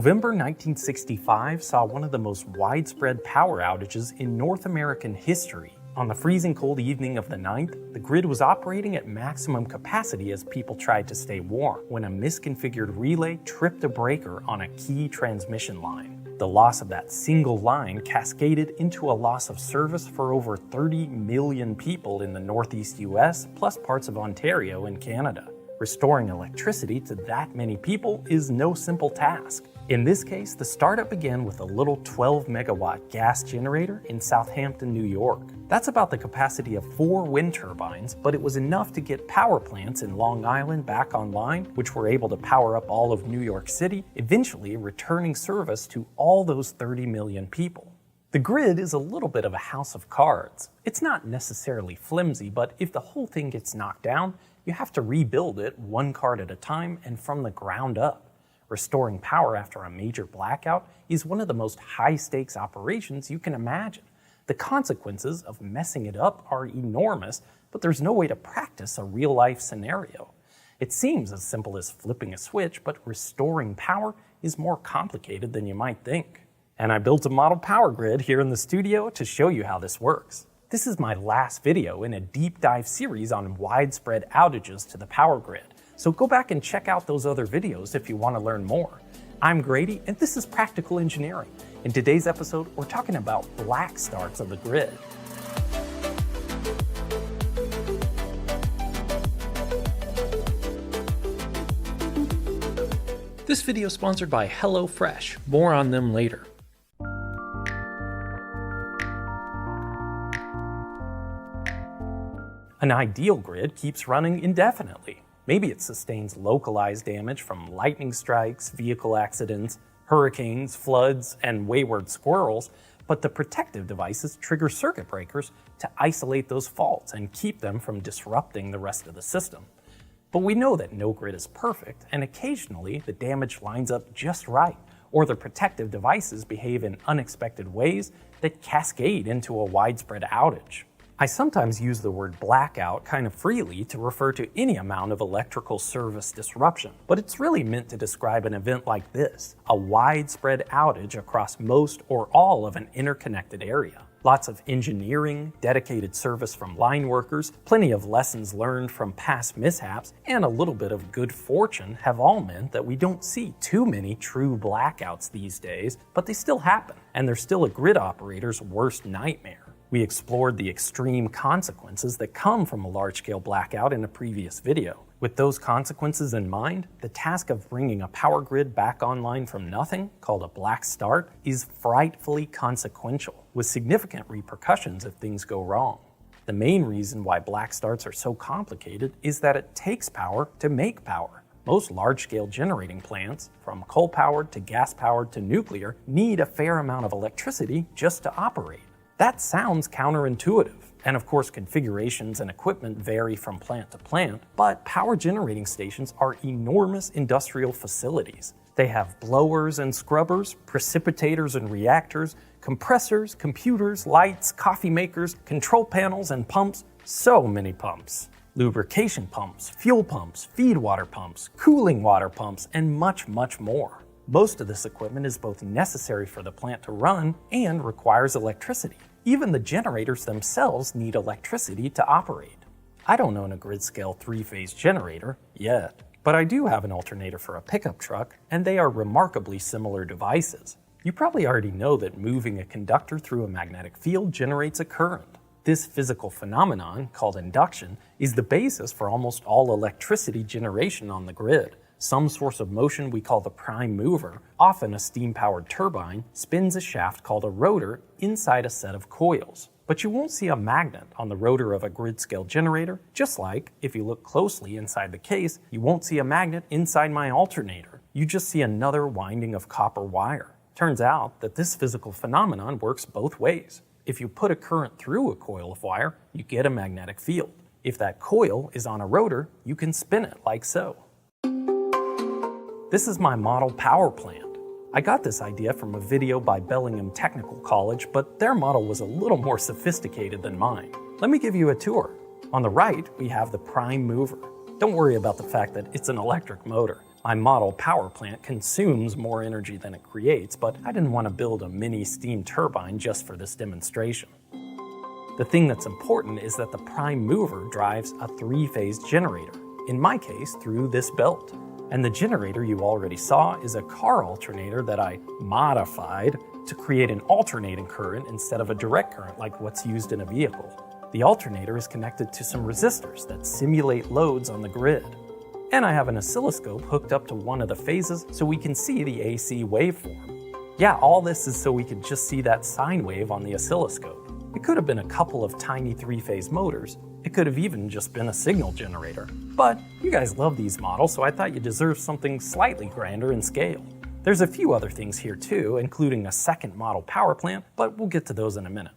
November 1965 saw one of the most widespread power outages in North American history. On the freezing cold evening of the 9th, the grid was operating at maximum capacity as people tried to stay warm when a misconfigured relay tripped a breaker on a key transmission line. The loss of that single line cascaded into a loss of service for over 30 million people in the Northeast US, plus parts of Ontario and Canada. Restoring electricity to that many people is no simple task. In this case, the startup began with a little 12-megawatt gas generator in Southampton, New York. That's about the capacity of 4 wind turbines, but it was enough to get power plants in Long Island back online, which were able to power up all of New York City, eventually returning service to all those 30 million people. The grid is a little bit of a house of cards. It's not necessarily flimsy, but if the whole thing gets knocked down, you have to rebuild it one card at a time and from the ground up. Restoring power after a major blackout is one of the most high-stakes operations you can imagine. The consequences of messing it up are enormous, but there's no way to practice a real-life scenario. It seems as simple as flipping a switch, but restoring power is more complicated than you might think. And I built a model power grid here in the studio to show you how this works. This is my last video in a deep dive series on widespread outages to the power grid, so go back and check out those other videos if you want to learn more. I'm Grady, and this is Practical Engineering. In today's episode, we're talking about Blackstarts of the grid. This video is sponsored by HelloFresh. More on them later. An ideal grid keeps running indefinitely. Maybe it sustains localized damage from lightning strikes, vehicle accidents, hurricanes, floods, and wayward squirrels, but the protective devices trigger circuit breakers to isolate those faults and keep them from disrupting the rest of the system. But we know that no grid is perfect, and occasionally the damage lines up just right, or the protective devices behave in unexpected ways that cascade into a widespread outage. I sometimes use the word blackout kind of freely to refer to any amount of electrical service disruption, but it's really meant to describe an event like this, a widespread outage across most or all of an interconnected area. Lots of engineering, dedicated service from line workers, plenty of lessons learned from past mishaps, and a little bit of good fortune have all meant that we don't see too many true blackouts these days, but they still happen, and they're still a grid operator's worst nightmare. We explored the extreme consequences that come from a large-scale blackout in a previous video. With those consequences in mind, the task of bringing a power grid back online from nothing, called a black start, is frightfully consequential, with significant repercussions if things go wrong. The main reason why black starts are so complicated is that it takes power to make power. Most large-scale generating plants, from coal-powered to gas-powered to nuclear, need a fair amount of electricity just to operate. That sounds counterintuitive, and of course configurations and equipment vary from plant to plant, but power generating stations are enormous industrial facilities. They have blowers and scrubbers, precipitators and reactors, compressors, computers, lights, coffee makers, control panels and pumps, so many pumps. Lubrication pumps, fuel pumps, feed water pumps, cooling water pumps, and much, much more. Most of this equipment is both necessary for the plant to run and requires electricity. Even the generators themselves need electricity to operate. I don't own a grid-scale 3-phase generator yet, but I do have an alternator for a pickup truck, and they are remarkably similar devices. You probably already know that moving a conductor through a magnetic field generates a current. This physical phenomenon, called induction, is the basis for almost all electricity generation on the grid. Some source of motion we call the prime mover, often a steam-powered turbine, spins a shaft called a rotor inside a set of coils. But you won't see a magnet on the rotor of a grid-scale generator, just like, if you look closely inside the case, you won't see a magnet inside my alternator. You just see another winding of copper wire. Turns out that this physical phenomenon works both ways. If you put a current through a coil of wire, you get a magnetic field. If that coil is on a rotor, you can spin it like so. This is my model power plant. I got this idea from a video by Bellingham Technical College, but their model was a little more sophisticated than mine. Let me give you a tour. On the right, we have the prime mover. Don't worry about the fact that it's an electric motor. My model power plant consumes more energy than it creates, but I didn't want to build a mini steam turbine just for this demonstration. The thing that's important is that the prime mover drives a three-phase generator, in my case through this belt. And the generator you already saw is a car alternator that I modified to create an alternating current instead of a direct current like what's used in a vehicle. The alternator is connected to some resistors that simulate loads on the grid. And I have an oscilloscope hooked up to one of the phases so we can see the AC waveform. Yeah, all this is so we could just see that sine wave on the oscilloscope. It could have been a couple of tiny three-phase motors. It could have even just been a signal generator. But you guys love these models, so I thought you deserved something slightly grander in scale. There's a few other things here too, including a second model power plant, but we'll get to those in a minute.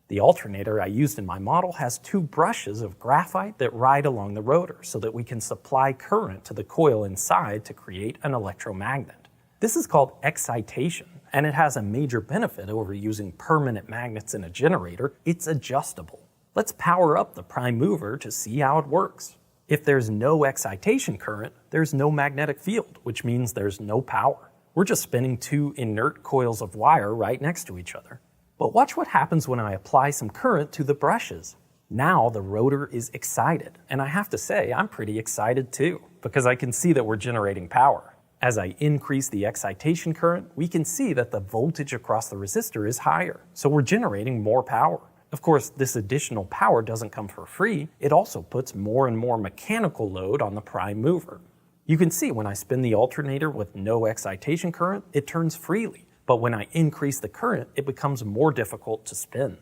The alternator I used in my model has two brushes of graphite that ride along the rotor so that we can supply current to the coil inside to create an electromagnet. This is called excitation, and it has a major benefit over using permanent magnets in a generator. It's adjustable. Let's power up the prime mover to see how it works. If there's no excitation current, there's no magnetic field, which means there's no power. We're just spinning two inert coils of wire right next to each other. But watch what happens when I apply some current to the brushes. Now the rotor is excited, and I have to say I'm pretty excited too, because I can see that we're generating power. As I increase the excitation current, we can see that the voltage across the resistor is higher, so we're generating more power. Of course, this additional power doesn't come for free. It also puts more and more mechanical load on the prime mover. You can see when I spin the alternator with no excitation current, it turns freely. But when I increase the current, it becomes more difficult to spin.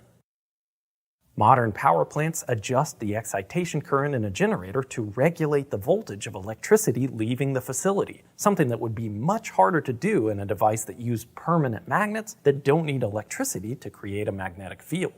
Modern power plants adjust the excitation current in a generator to regulate the voltage of electricity leaving the facility, something that would be much harder to do in a device that used permanent magnets that don't need electricity to create a magnetic field.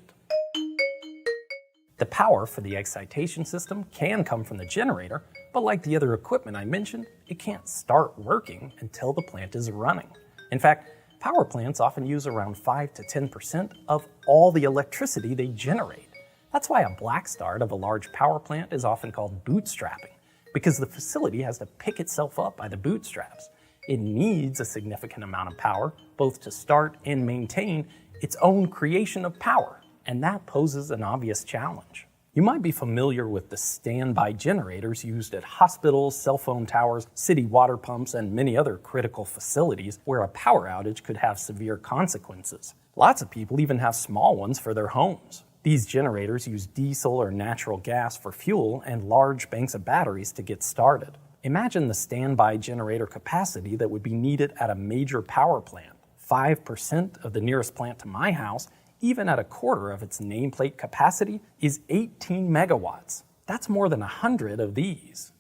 The power for the excitation system can come from the generator, but like the other equipment I mentioned, it can't start working until the plant is running. In fact, power plants often use around 5 to 10% of all the electricity they generate. That's why a Blackstart of a large power plant is often called bootstrapping, because the facility has to pick itself up by the bootstraps. It needs a significant amount of power, both to start and maintain its own creation of power, and that poses an obvious challenge. You might be familiar with the standby generators used at hospitals, cell phone towers, city water pumps, and many other critical facilities where a power outage could have severe consequences. Lots of people even have small ones for their homes. These generators use diesel or natural gas for fuel and large banks of batteries to get started. Imagine the standby generator capacity that would be needed at a major power plant. 5% of the nearest plant to my house, even at a quarter of its nameplate capacity, is 18 megawatts. That's more than 100 of these.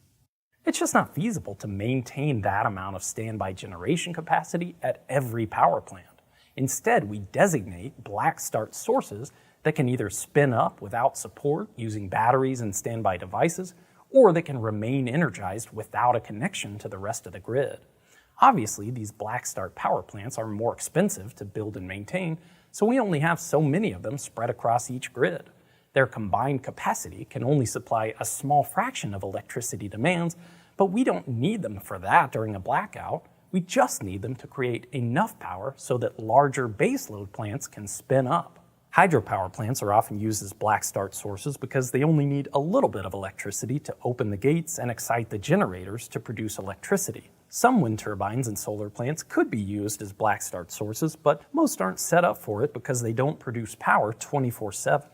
It's just not feasible to maintain that amount of standby generation capacity at every power plant. Instead, we designate Blackstart sources that can either spin up without support using batteries and standby devices, or that can remain energized without a connection to the rest of the grid. Obviously, these Blackstart power plants are more expensive to build and maintain, so we only have so many of them spread across each grid. Their combined capacity can only supply a small fraction of electricity demands, but we don't need them for that during a blackout. We just need them to create enough power so that larger baseload plants can spin up. Hydropower plants are often used as Blackstart sources because they only need a little bit of electricity to open the gates and excite the generators to produce electricity. Some wind turbines and solar plants could be used as Blackstart sources, but most aren't set up for it because they don't produce power 24/7.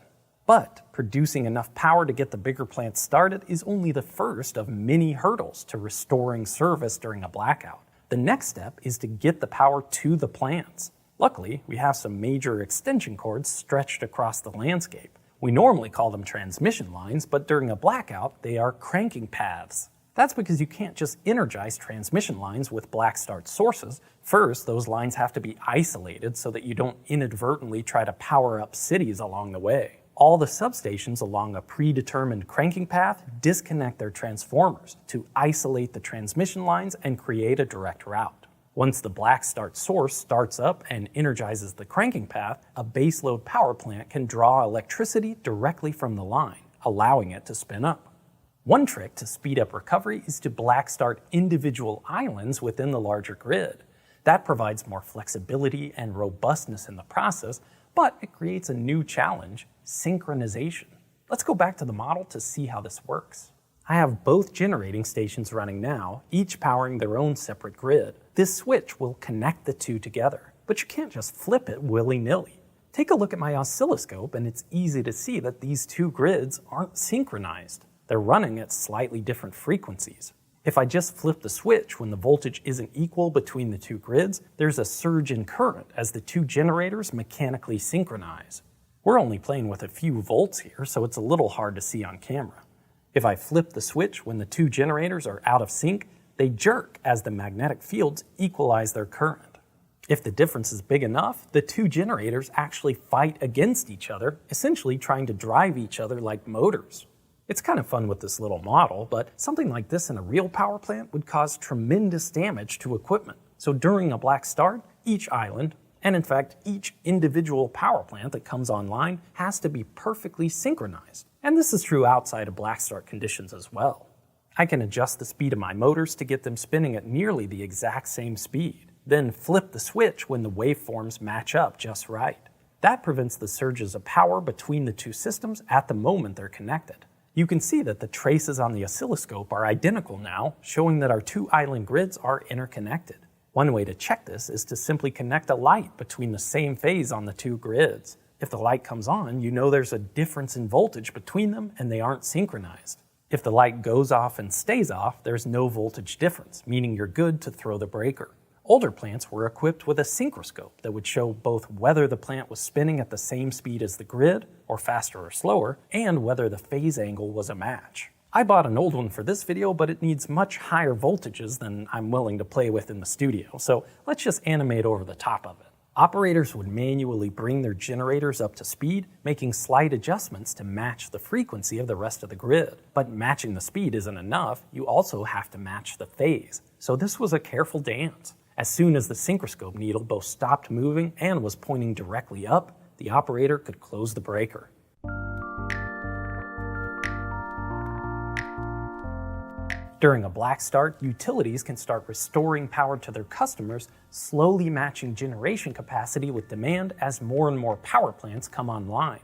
But producing enough power to get the bigger plants started is only the first of many hurdles to restoring service during a blackout. The next step is to get the power to the plants. Luckily, we have some major extension cords stretched across the landscape. We normally call them transmission lines, but during a blackout, they are cranking paths. That's because you can't just energize transmission lines with Blackstart sources. First, those lines have to be isolated so that you don't inadvertently try to power up cities along the way. All the substations along a predetermined cranking path disconnect their transformers to isolate the transmission lines and create a direct route. Once the Blackstart source starts up and energizes the cranking path, a baseload power plant can draw electricity directly from the line, allowing it to spin up. One trick to speed up recovery is to Blackstart individual islands within the larger grid. That provides more flexibility and robustness in the process, but it creates a new challenge: synchronization. Let's go back to the model to see how this works. I have both generating stations running now, each powering their own separate grid. This switch will connect the two together, but you can't just flip it willy-nilly. Take a look at my oscilloscope and it's easy to see that these two grids aren't synchronized. They're running at slightly different frequencies. If I just flip the switch when the voltage isn't equal between the two grids, there's a surge in current as the two generators mechanically synchronize. We're only playing with a few volts here, so it's a little hard to see on camera. If I flip the switch when the two generators are out of sync, they jerk as the magnetic fields equalize their current. If the difference is big enough, the two generators actually fight against each other, essentially trying to drive each other like motors. It's kind of fun with this little model, but something like this in a real power plant would cause tremendous damage to equipment. So during a black start, each island, and in fact each individual power plant that comes online, has to be perfectly synchronized. And this is true outside of black start conditions as well. I can adjust the speed of my motors to get them spinning at nearly the exact same speed, then flip the switch when the waveforms match up just right. That prevents the surges of power between the two systems at the moment they're connected. You can see that the traces on the oscilloscope are identical now, showing that our two island grids are interconnected. One way to check this is to simply connect a light between the same phase on the two grids. If the light comes on, you know there's a difference in voltage between them and they aren't synchronized. If the light goes off and stays off, there's no voltage difference, meaning you're good to throw the breaker. Older plants were equipped with a synchroscope that would show both whether the plant was spinning at the same speed as the grid, or faster or slower, and whether the phase angle was a match. I bought an old one for this video, but it needs much higher voltages than I'm willing to play with in the studio, so let's just animate over the top of it. Operators would manually bring their generators up to speed, making slight adjustments to match the frequency of the rest of the grid. But matching the speed isn't enough, you also have to match the phase. So this was a careful dance. As soon as the synchroscope needle both stopped moving and was pointing directly up, the operator could close the breaker. During a black start, utilities can start restoring power to their customers, slowly matching generation capacity with demand as more and more power plants come online.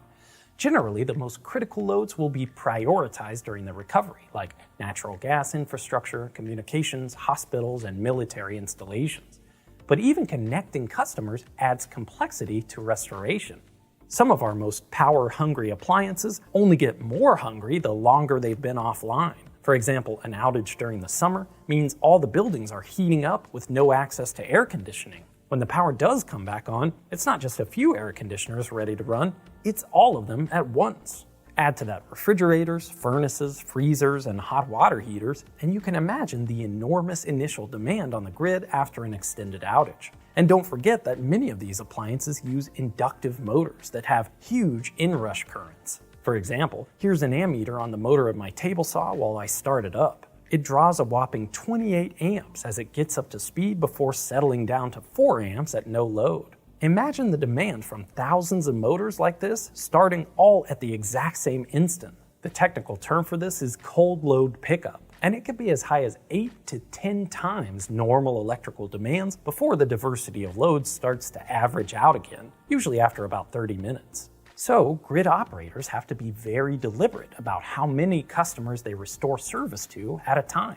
Generally, the most critical loads will be prioritized during the recovery, like natural gas infrastructure, communications, hospitals, and military installations. But even connecting customers adds complexity to restoration. Some of our most power-hungry appliances only get more hungry the longer they've been offline. For example, an outage during the summer means all the buildings are heating up with no access to air conditioning. When the power does come back on, it's not just a few air conditioners ready to run, it's all of them at once. Add to that refrigerators, furnaces, freezers, and hot water heaters, and you can imagine the enormous initial demand on the grid after an extended outage. And don't forget that many of these appliances use inductive motors that have huge inrush currents. For example, here's an ammeter on the motor of my table saw while I start it up. It draws a whopping 28 amps as it gets up to speed before settling down to 4 amps at no load. Imagine the demand from thousands of motors like this starting all at the exact same instant. The technical term for this is cold load pickup, and it can be as high as 8 to 10 times normal electrical demands before the diversity of loads starts to average out again, usually after about 30 minutes. So, grid operators have to be very deliberate about how many customers they restore service to at a time.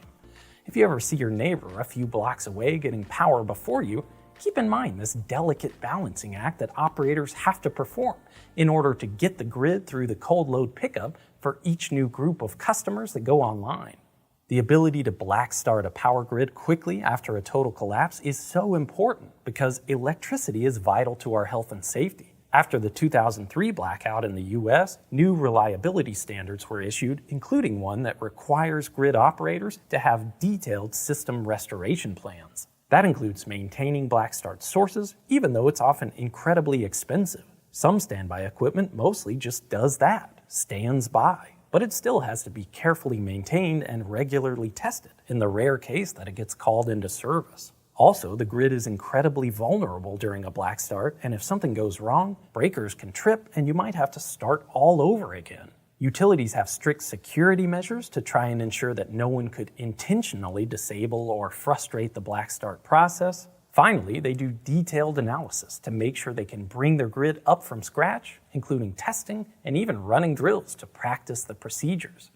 If you ever see your neighbor a few blocks away getting power before you, keep in mind this delicate balancing act that operators have to perform in order to get the grid through the cold load pickup for each new group of customers that go online. The ability to black start a power grid quickly after a total collapse is so important because electricity is vital to our health and safety. After the 2003 blackout in the US, new reliability standards were issued, including one that requires grid operators to have detailed system restoration plans. That includes maintaining black start sources, even though it's often incredibly expensive. Some standby equipment mostly just does that, stands by. But it still has to be carefully maintained and regularly tested, in the rare case that it gets called into service. Also, the grid is incredibly vulnerable during a black start, and if something goes wrong, breakers can trip and you might have to start all over again. Utilities have strict security measures to try and ensure that no one could intentionally disable or frustrate the Blackstart process. Finally, they do detailed analysis to make sure they can bring their grid up from scratch, including testing and even running drills to practice the procedures.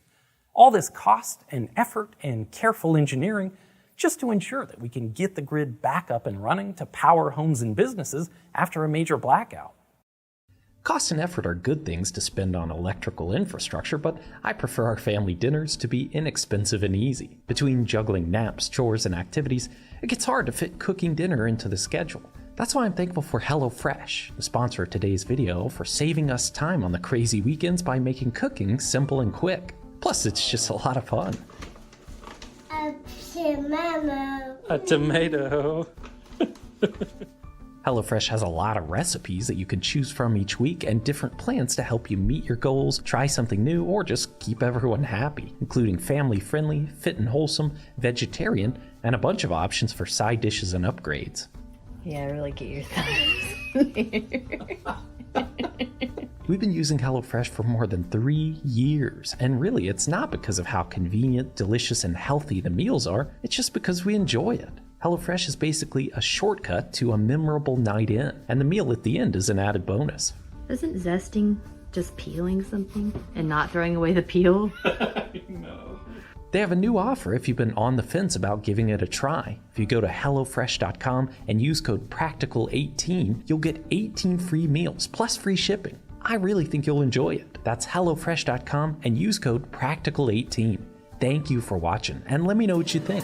All this cost and effort and careful engineering just to ensure that we can get the grid back up and running to power homes and businesses after a major blackout. Cost and effort are good things to spend on electrical infrastructure, but I prefer our family dinners to be inexpensive and easy. Between juggling naps, chores, and activities, it gets hard to fit cooking dinner into the schedule. That's why I'm thankful for HelloFresh, the sponsor of today's video, for saving us time on the crazy weekends by making cooking simple and quick. Plus, it's just a lot of fun. A tomato. HelloFresh has a lot of recipes that you can choose from each week and different plans to help you meet your goals, try something new, or just keep everyone happy, including family-friendly, fit and wholesome, vegetarian, and a bunch of options for side dishes and upgrades. Yeah, really get your thumbs. We've been using HelloFresh for more than 3 years, and really it's not because of how convenient, delicious, and healthy the meals are, it's just because we enjoy it. HelloFresh is basically a shortcut to a memorable night in, and the meal at the end is an added bonus. Isn't zesting just peeling something and not throwing away the peel? No. They have a new offer if you've been on the fence about giving it a try. If you go to HelloFresh.com and use code PRACTICAL18, you'll get 18 free meals plus free shipping. I really think you'll enjoy it. That's HelloFresh.com and use code PRACTICAL18. Thank you for watching, and let me know what you think.